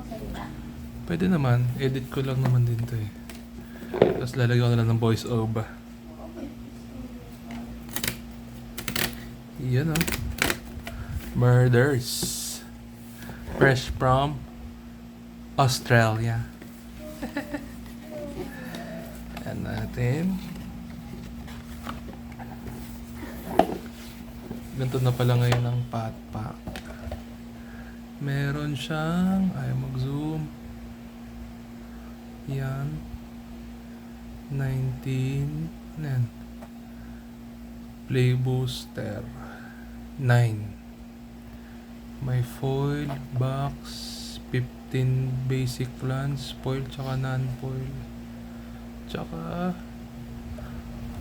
magsalita? Pwede naman. Edit ko lang naman din to eh. Tapos lalagyan ko na lang ng voice over. Okay. Yan oh. Murders. Fresh from Australia. Yan natin. Ganito na pala ngayon ang patpak. Meron siyang, ay mag-zoom. Yan. 19. Ano yan? Play booster. 9. May foil, box, 15 basic plans, foil tsaka non-foil. Tsaka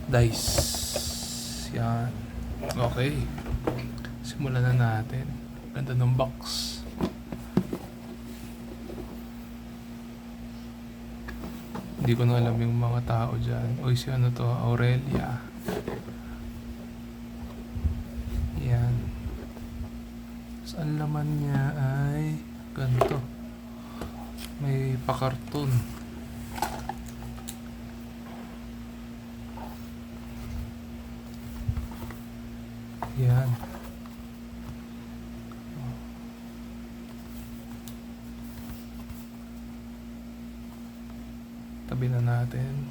dice. Yan. Okay. Simulan na natin. Ganda ng box. Hindi ko na alam yung mga tao dyan. Uy, si ano to? Aurelia. Yan. So, ang laman niya ay ganito. May pakarton. Yan. Tabi na natin.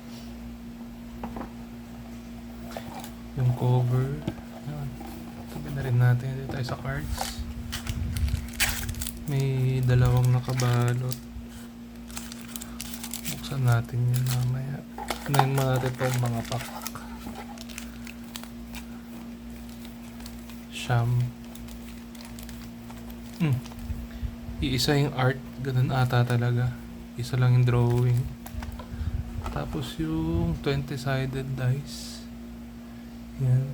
Yung cover. Yan. Tabi na rin natin. Dito tayo sa cards. May dalawang nakabalot. Buksan natin yun mamaya. Unahin mo natin itong mga pack. Sham. Iisa yung art. Ganun ata talaga. Isa lang yung drawing. Tapos yung 20-sided dice. Yan.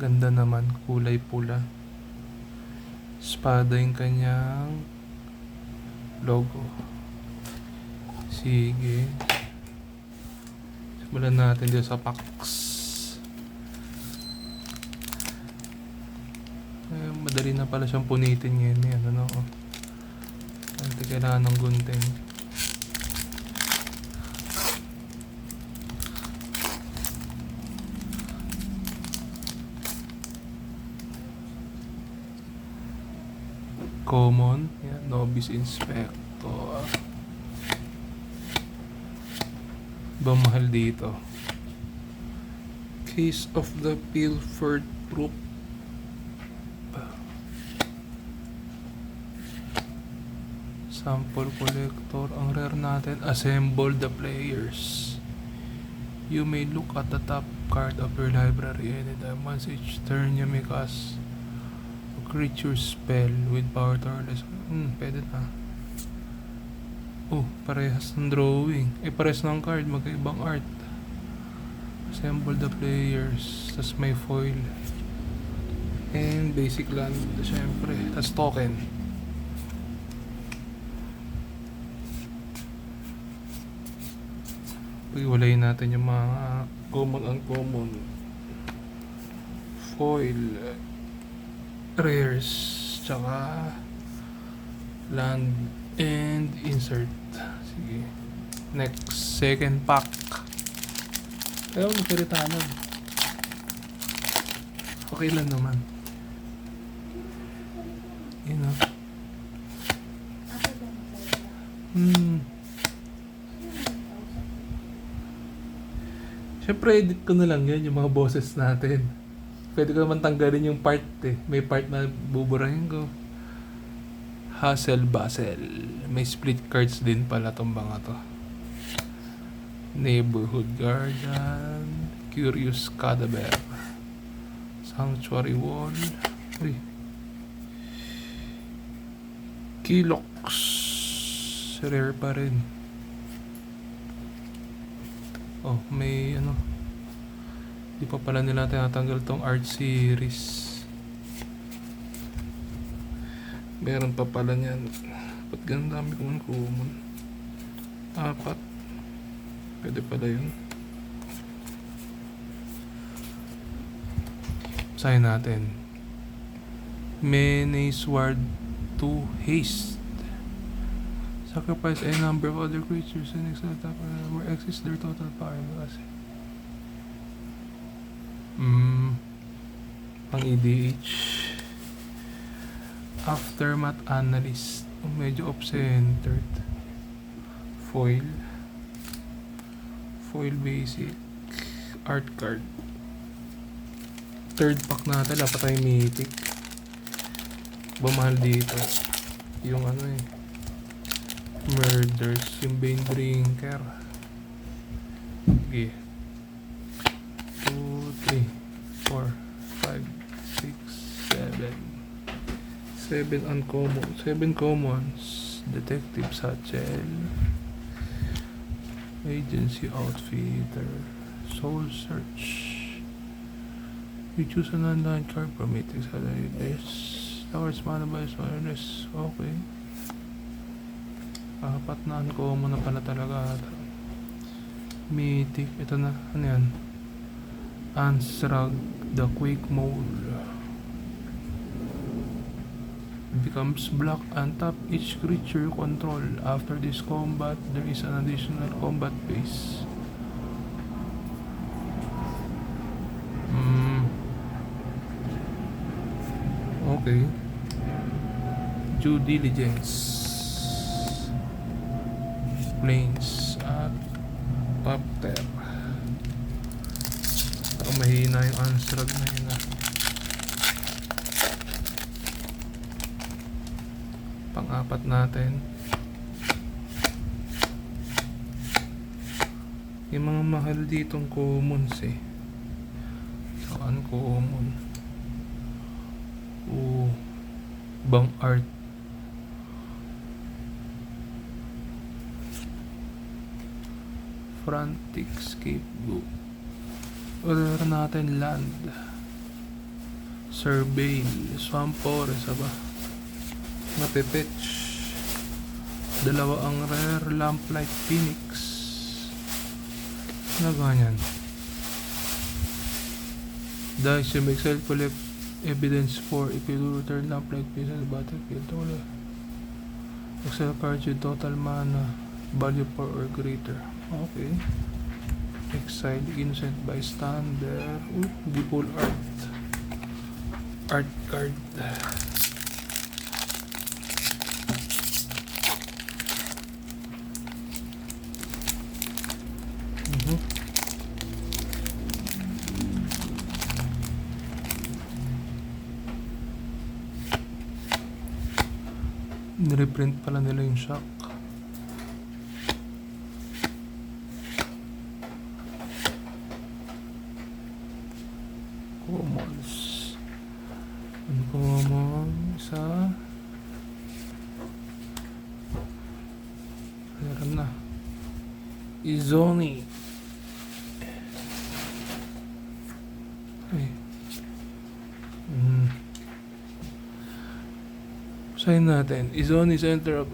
Ganda naman. Kulay pula. Espada yung kanyang logo. Sige. Simulan natin dito sa packs. Madali na pala siyang punitin ngayon. Yan, ano ko. Hindi kailangan ng gunting. Common. Yan, Novice Inspector. Ba mahal dito? Case of the Pilfered Proof. Sample collector. Ang rare natin. Assemble the players. You may look at the top card of your library anytime. Once each turn you may cast a creature spell with power powerless. Pwede na. Parehas ng drawing. Parehas ng card. Magkaibang art. Assemble the players. Tas may foil. And basic land. Siyempre. Tas token. Iwalayin natin yung mga common, uncommon, foil, rares, tsaka land, and insert. Sige. Next, second pack. Ayaw magsalita nun. Okay lang naman. Yun o. Siyempre, edit ko na lang yan, yung mga boses natin. Pwede ko naman tanggalin yung part eh. May part na buburahin ko. Hustle Bustle. May split cards din pala tong mga to. Neighborhood Guardian. Curious Cadaver. Sanctuary Wall. Uy. Kilox. Rare pa rin. May ano. Di pa pala nila tinatanggal tong art series. Meron pa pala niyan. Ba't ganun dami common? 4. Pwede pala yun. Basahin natin. Menace Ward 2 Haste. Sacrifice a number of other creatures and exile top where X is their total power. Kasi pang EDH. Aftermath Analyst. Medyo off-centered. Foil basic. Art card. Third pack natin. Dapat tayo mythic. Bumahal dito. Yung ano eh. Murders. Yung Bane Drinker. Okay. 2, 3, 4, 5, 6, 7. 7 uncommon. 7 commons. Detective Satchel. Agency Outfitter. Soul Search. You choose an online card from it. This Tower's mana by awareness. Okay. Apat na uncommon na pala talaga. Mythic. Ito na. Ano yan? Ansrag the Quake Mole. Becomes black and tap each creature you control. After this combat, there is an additional combat phase. Okay. Due Diligence. Planes at top tap. Mahina yung Ansrag na yun. Pang-apat natin. Yung mga mahal ditong commons eh. So, uncommon. Bang art. Frantic Scapegoat. Order natin land. Surveil. Swamp Forest ba? Mapipitch. Dalawa ang rare Lamplight Phoenix. Ano ganyan? Dice you make self collect evidence for if you do return Lamplight Phoenix on the battlefield. Exile cards with total mana value 4 or greater. Okay. Exile innocent bystander. Beautiful art card. Nireprint pala nila yung shock. Commons. Uncommon sa meron na. Izoni. Ay. Sign natin. Izoni Center of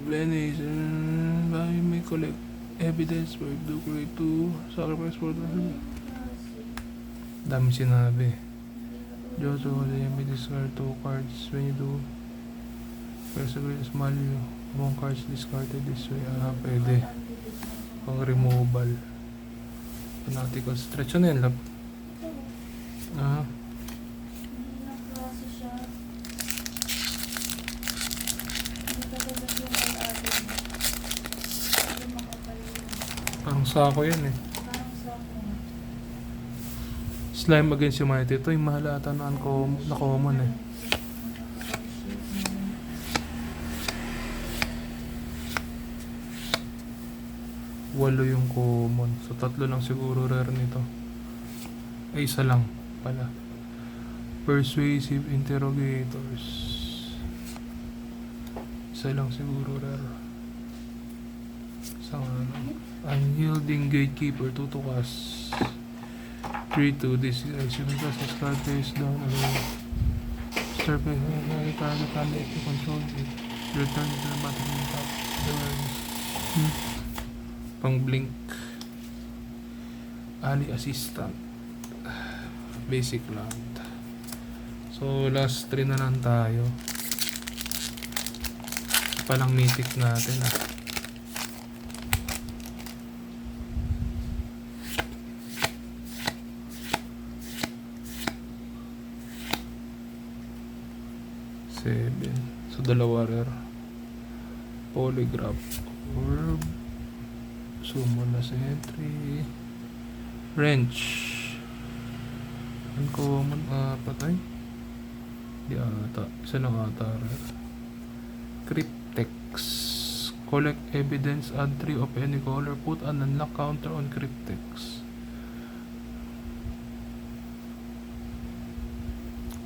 Venice. You may collect evidence for do create to sacrifice for the dami sinabi. Jojo, you may discard 2 cards when you do. First of all, small you. Among cards discarded this way. Pwede. Pang removal. Fanatical stretch. Ano yan, lab? Parang sako yan eh. Slime Against Humanity. Ito yung mahalata na common eh. Walo yung common. So 3 lang siguro rare nito. Ay, 1 lang pala. Persuasive Interrogators. 1 lang siguro rare. Isang Unyielding Gatekeeper. Tutukas. 3-2. This is you can just discard face down away. Surface target and if you control it. Return to the bottom of the top. Pang blink. Ali Assistant. Basic land. So, last 3 na lang tayo. Palang mythic natin ah. Seven. So, dalawa rare. Polygraph. Orb. Summon na sentry. Wrench. Uncommon. Patay. Di ata. Isa lang ata rare. Cryptex. Collect evidence. Add 3 of any color. Put an unlock counter on Cryptex.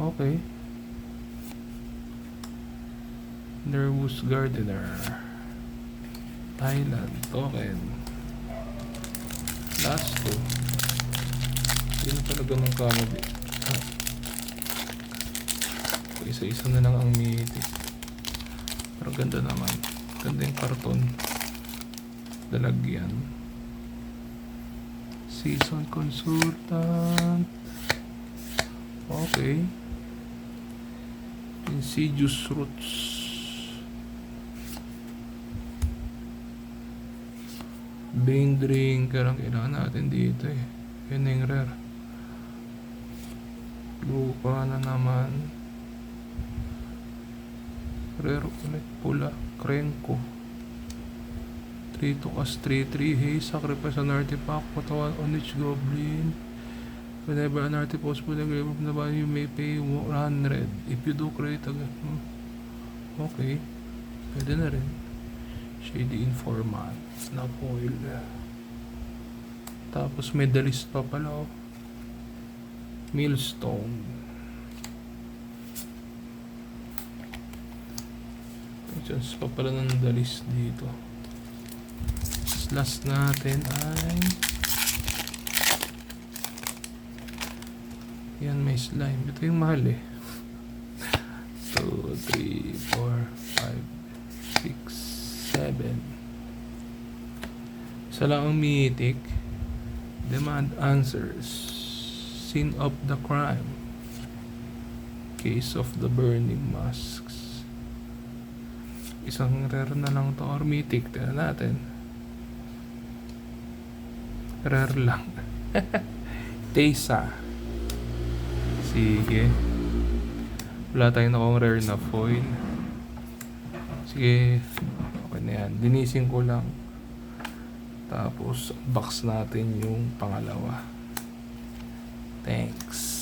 Okay. Nervous Gardener. Island token. Last 2. Hindi na talaga ng kamali. Isa-isa na lang ang mythic. Pero ganda naman. Ganda yung karton. Dalagyan. Season Consultant. Okay. Insidious Roots. Bane Drinker ang kailangan natin dito eh. Yun na yung rare. Lupa na naman. Rare ulit. Pula. Krenko. 3 to cast 3-3. Hey, sacrifice an artifact. Patawan on each goblin. Whenever an artifact is put in the grave of the body, you may pay 100. If you do create again. Okay. Pwede na rin. Shady Informant. Na foil. Tapos medalist pa pala oh. Millstone. Chance pa pala ng medalist dito. Last natin ay yan, may slime. Ito yung mahal eh. 2, 3, 4, 5, 6, 7. Isa lang ang mythic. Demand answers. Scene of the crime. Case of the burning masks. Isang rare na lang to or mythic. Tignan natin. Rare lang. Tesa. Sige. Wala tayong nakong rare na foil. Sige. Okay na yan. Linisin ko lang. Tapos, box natin yung pangalawa. Thanks.